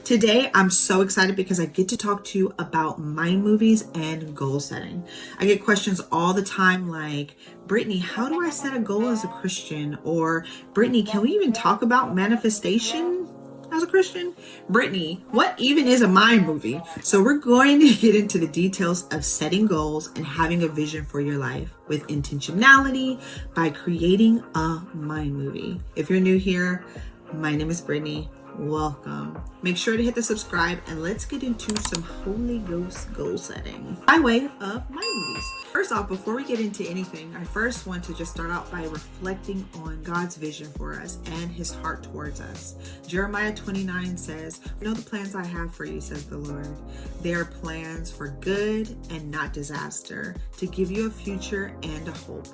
Today, I'm so excited because I get to talk to you about mind movies and goal setting. I get questions all the time like, Brittany, how do I set a goal as a Christian? Or, Brittany, can we even talk about manifestation as a Christian? Brittany, what even is a mind movie? So we're going to get into the details of setting goals and having a vision for your life with intentionality by creating a mind movie. If you're new here, my name is Brittany. Welcome. Make sure to hit the subscribe and let's get into some Holy Ghost goal setting by way of mind movies. First off, before we get into anything, I first want to just start out by reflecting on God's vision for us and his heart towards us. Jeremiah 29 says, "Know the plans I have for you, says the Lord. They are plans for good and not disaster, to give you a future and a hope."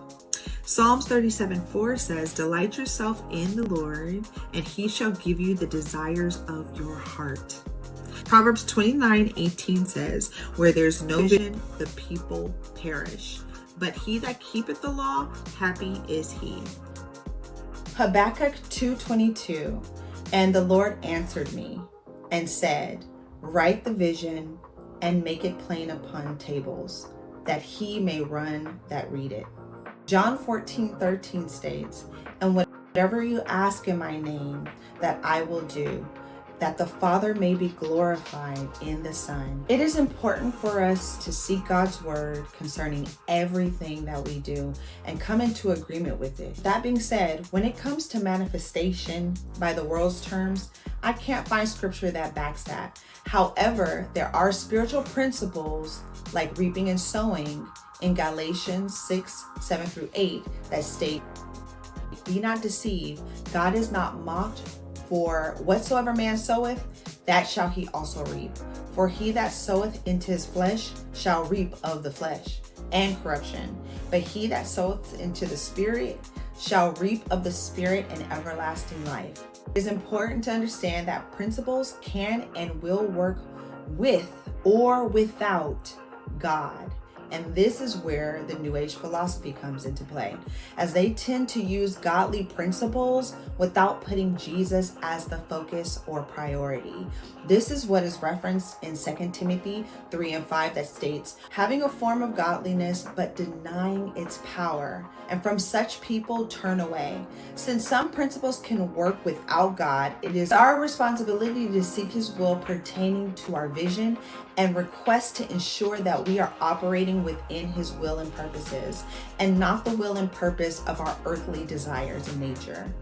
Psalms 37:4 says, "Delight yourself in the Lord, and he shall give you the desires of your heart." Proverbs 29:18 says, "Where there's no vision, the people perish. But he that keepeth the law, happy is he." Habakkuk 2:22, "And the Lord answered me and said, Write the vision and make it plain upon tables, that he may run that read it." John 14:13 states, "And whatever you ask in my name, that I will do, that the Father may be glorified in the Son." It is important for us to seek God's word concerning everything that we do and come into agreement with it. That being said, when it comes to manifestation by the world's terms, I can't find scripture that backs that. However, there are spiritual principles like reaping and sowing in Galatians 6:7-8 that state, "Be not deceived, God is not mocked, for whatsoever man soweth, that shall he also reap. For he that soweth into his flesh shall reap of the flesh and corruption. But he that soweth into the Spirit shall reap of the Spirit and everlasting life." It is important to understand that principles can and will work with or without God. And this is where the New Age philosophy comes into play, as they tend to use godly principles without putting Jesus as the focus or priority. This is what is referenced in 2 Timothy 3:5 that states, "Having a form of godliness, but denying its power. And from such people turn away." Since some principles can work without God, it is our responsibility to seek his will pertaining to our vision and request to ensure that we are operating within his will and purposes, and not the will and purpose of our earthly desires and nature.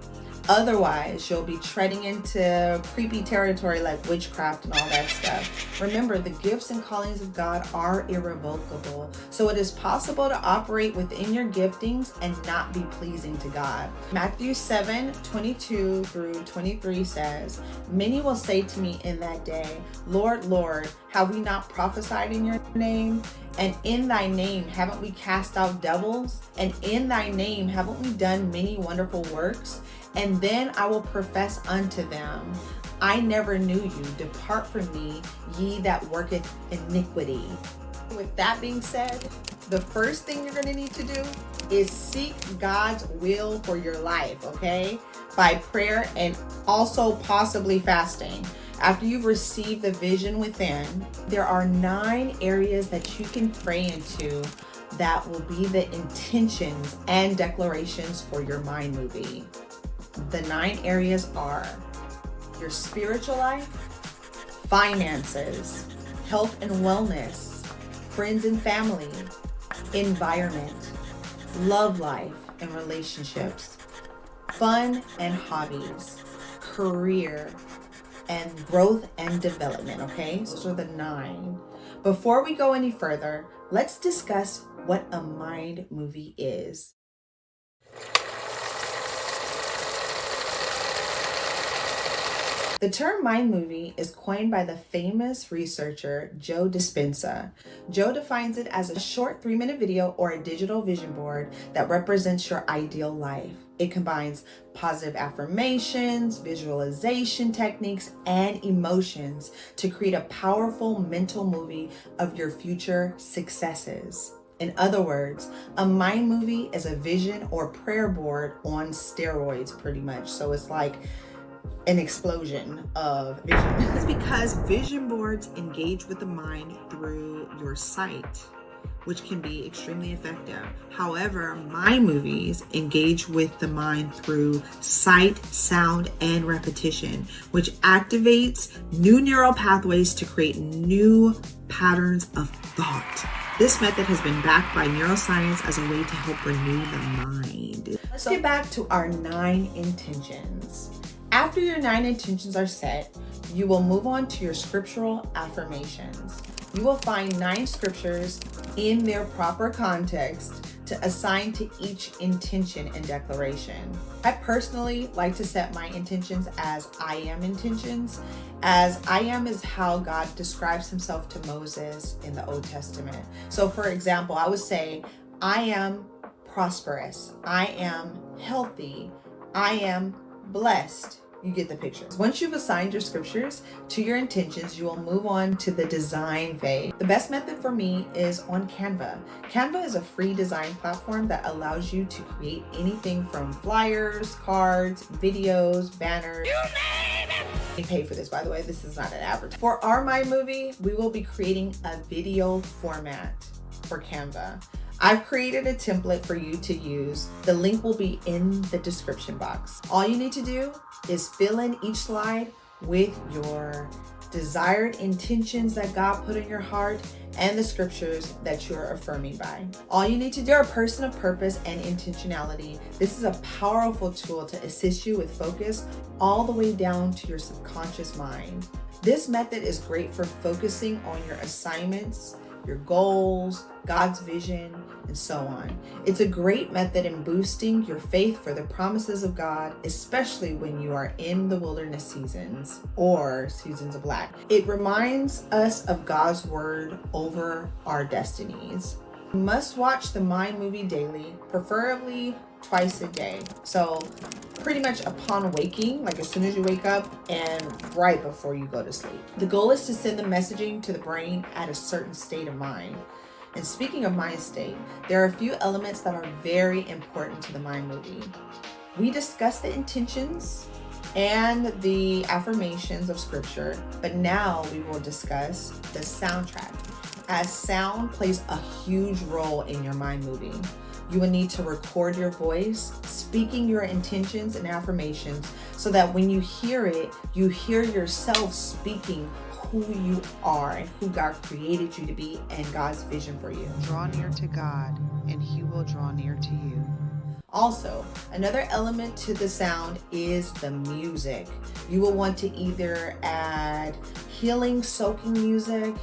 Otherwise, you'll be treading into creepy territory like witchcraft and all that stuff. Remember, the gifts and callings of God are irrevocable, so it is possible to operate within your giftings and not be pleasing to God. Matthew 7:22-23 says, "Many will say to me in that day, Lord, Lord, have we not prophesied in your name? And in thy name haven't we cast out devils? And in thy name haven't we done many wonderful works? And then I will profess unto them, I never knew you. Depart from me, ye that worketh iniquity." With that being said, the first thing you're going to need to do is seek God's will for your life, okay? By prayer and also possibly fasting. After you've received the vision within, there are 9 areas that you can pray into that will be the intentions and declarations for your mind movie. The 9 areas are your spiritual life, finances, health and wellness, friends and family, environment, love life and relationships, fun and hobbies, career, and growth and development, okay? So those are the 9. Before we go any further, let's discuss what a mind movie is. The term mind movie is coined by the famous researcher Joe Dispenza. Joe defines it as a short 3-minute video or a digital vision board that represents your ideal life. It combines positive affirmations, visualization techniques, and emotions to create a powerful mental movie of your future successes. In other words, a mind movie is a vision or prayer board on steroids, pretty much. So it's like an explosion of vision. This is because vision boards engage with the mind through your sight, which can be extremely effective. However, mind movies engage with the mind through sight, sound, and repetition, which activates new neural pathways to create new patterns of thought. This method has been backed by neuroscience as a way to help renew the mind. Let's get back to our 9 intentions. After your 9 intentions are set, you will move on to your scriptural affirmations. You will find 9 scriptures in their proper context to assign to each intention and declaration. I personally like to set my intentions as I am intentions, as I am is how God describes himself to Moses in the Old Testament. So for example, I would say, I am prosperous, I am healthy, I am blessed. You get the picture. Once you've assigned your scriptures to your intentions, you will move on to the design phase. The best method for me is on Canva. Canva is a free design platform that allows you to create anything from flyers, cards, videos, banners. You name it! We pay for this, by the way. This is not an advertisement. For our My Movie, we will be creating a video format for Canva. I've created a template for you to use. The link will be in the description box. All you need to do is fill in each slide with your desired intentions that God put in your heart and the scriptures that you are affirming by. All you need to do, you're a person of purpose and intentionality. This is a powerful tool to assist you with focus all the way down to your subconscious mind. This method is great for focusing on your assignments, your goals, God's vision, and so on. It's a great method in boosting your faith for the promises of God, especially when you are in the wilderness seasons or seasons of lack. It reminds us of God's word over our destinies. You must watch the My Movie daily, preferably twice a day. So pretty much upon waking, like as soon as you wake up and right before you go to sleep. The goal is to send the messaging to the brain at a certain state of mind. And speaking of mind state, there are a few elements that are very important to the My Movie. We discussed the intentions and the affirmations of scripture, but now we will discuss the soundtrack, as sound plays a huge role in your My Movie. You will need to record your voice, speaking your intentions and affirmations, so that when you hear it, you hear yourself speaking who you are and who God created you to be and God's vision for you. Draw near to God, and he will draw near to you. Also, another element to the sound is the music. You will want to either add healing, soaking music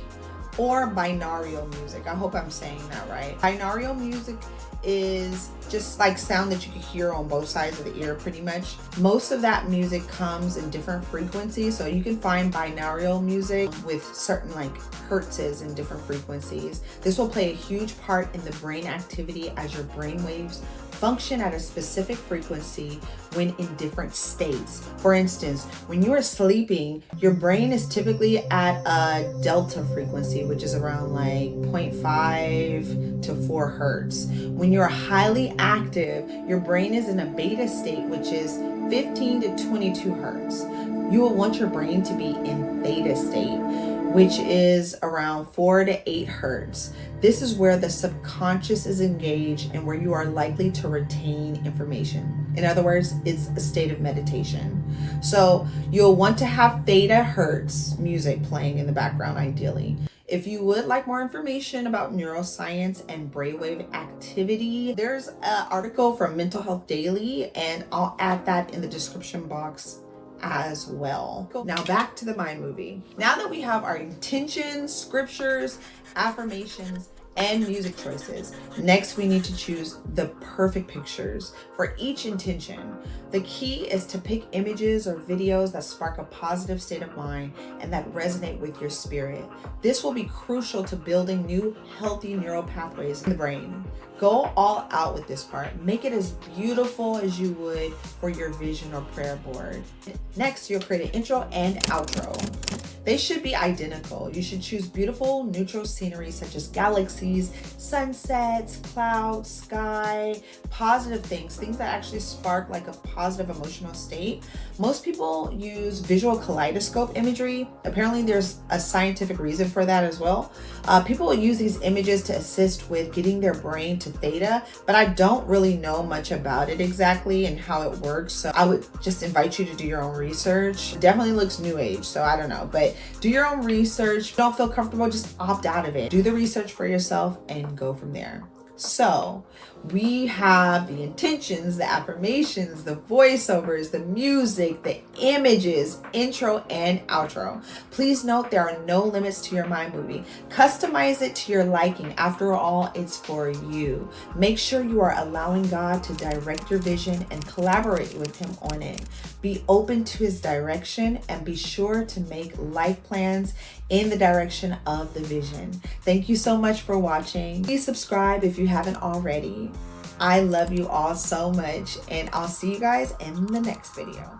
or binaural music. I hope I'm saying that right. Binaural music is just like sound that you can hear on both sides of the ear pretty much. Most of that music comes in different frequencies, so you can find binaural music with certain like hertzes and different frequencies. This will play a huge part in the brain activity as your brain waves function at a specific frequency when in different states. For instance, when you are sleeping, your brain is typically at a delta frequency, which is around like 0.5 to 4 hertz. When you're highly active, your brain is in a beta state, which is 15 to 22 hertz. You will want your brain to be in theta state, which is around 4 to 8 hertz. This is where the subconscious is engaged and where you are likely to retain information. In other words, it's a state of meditation. So you'll want to have theta hertz music playing in the background ideally. If you would like more information about neuroscience and brainwave activity, there's an article from Mental Health Daily, and I'll add that in the description box as well. Now back to the My Movie. Now that we have our intentions, scriptures, affirmations, and music choices, next we need to choose the perfect pictures for each intention. The key is to pick images or videos that spark a positive state of mind and that resonate with your spirit. This will be crucial to building new healthy neural pathways in the brain. Go all out with this part. Make it as beautiful as you would for your vision or prayer board. Next, you'll create an intro and outro. They should be identical. You should choose beautiful neutral scenery such as galaxies, sunsets, clouds, sky, positive things that actually spark like a positive emotional state. Most people use visual kaleidoscope imagery. Apparently there's a scientific reason for that as well. People will use these images to assist with getting their brain to theta, but I don't really know much about it exactly and how it works. So I would just invite you to do your own research. It definitely looks new age, so I don't know, but do your own research. If you don't feel comfortable, just opt out of it. Do the research for yourself and go from there. So we have the intentions, the affirmations, the voiceovers, the music, the images, intro and outro. Please note there are no limits to your mind movie. Customize it to your liking. After all, it's for you. Make sure you are allowing God to direct your vision and collaborate with him on it. Be open to his direction and be sure to make life plans in the direction of the vision. Thank you so much for watching. Please subscribe if you haven't already. I love you all so much, and I'll see you guys in the next video.